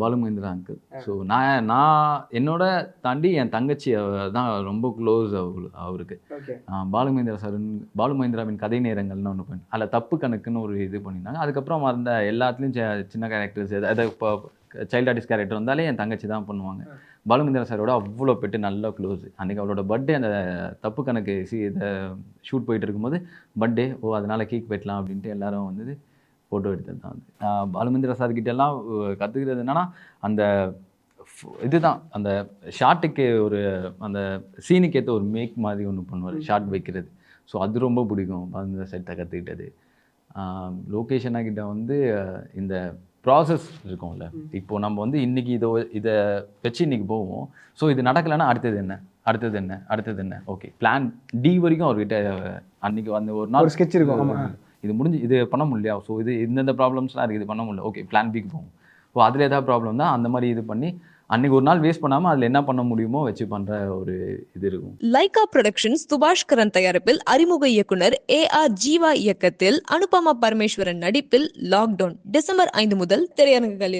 Balu Mahindra uncle. So என்னோட தாண்டி என் தங்கச்சி தான் ரொம்ப க்ளோஸ் அவருக்கு. பாலு மகேந்திராவின் கதை நேரங்கள்னு ஒன்று பண்ணி அதில் தப்பு கணக்குன்னு ஒரு இது பண்ணியிருந்தாங்க. அதுக்கப்புறம் அந்த எல்லாத்துலேயும் சின்ன கேரக்டர்ஸ் அதை இப்போ சைல்டு ஆர்டிஸ்ட் கேரக்டர் வந்தாலே என் தங்கச்சி தான் பண்ணுவாங்க. பாலு மகேந்திரா சாரோட அவ்வளோ பெட்டு நல்ல க்ளோஸ். அன்றைக்கி அவளோட பர்த்டே அந்த தப்பு கணக்கு இதை ஷூட் போயிட்டு இருக்கும்போது பர்த்டே அதனால் கேக் வெட்டலாம் அப்படின்ட்டு எல்லாரும் வந்து ஃபோட்டோ எடுத்தது தான் வந்து. பாலு மகேந்திரா சார்கிட்டெல்லாம் கற்றுக்கிறது என்னென்னா அந்த இதுதான் அந்த ஷார்ட்டுக்கு அந்த சீனுக்கு ஏற்ற ஒரு மேக் மாதிரி ஒன்று பண்ணுவார், ஷார்ட் வைக்கிறது. ஸோ அது ரொம்ப பிடிக்கும் பாலு மகேந்திரா சார்கிட்ட கற்றுக்கிட்டது. லொக்கேஷனா கிட்ட வந்து இந்த ப்ராசஸ் இருக்கும்ல, இப்போ நம்ம வந்து இன்றைக்கி இதை வச்சு இன்றைக்கி போவோம். ஸோ இது நடக்கலைன்னா அடுத்தது என்ன ஓகே பிளான் டி வரைக்கும் அவர்கிட்ட அன்றைக்கி வந்து ஒரு நாள் ஸ்கெட்ச் இருக்கும். இது முடிஞ்சு இது பண்ண முடியலையா, ஸோ இந்தந்த ப்ராப்ளம்ஸ்லாம் இருக்குது, இது பண்ண முடியல, ஓகே பிளான் பிக்கு போகும். அதில் ஏதாவது ப்ராப்ளம் தான் அந்த மாதிரி இது பண்ணி அன்றைக்கி ஒரு நாள் வேஸ்ட் பண்ணாமல் அதில் என்ன பண்ண முடியுமோ வச்சு பண்ணுற ஒரு இது இருக்கும். லைகா புரொடக்ஷன்ஸ் சுபாஷ்கரன் தயாரிப்பில் அறிமுக இயக்குனர் AR ஜீவா இயக்கத்தில் அனுபமா பரமேஸ்வரன் நடிப்பில் லாக்டவுன் டிசம்பர் 5 முதல் திரையரங்குகளில்.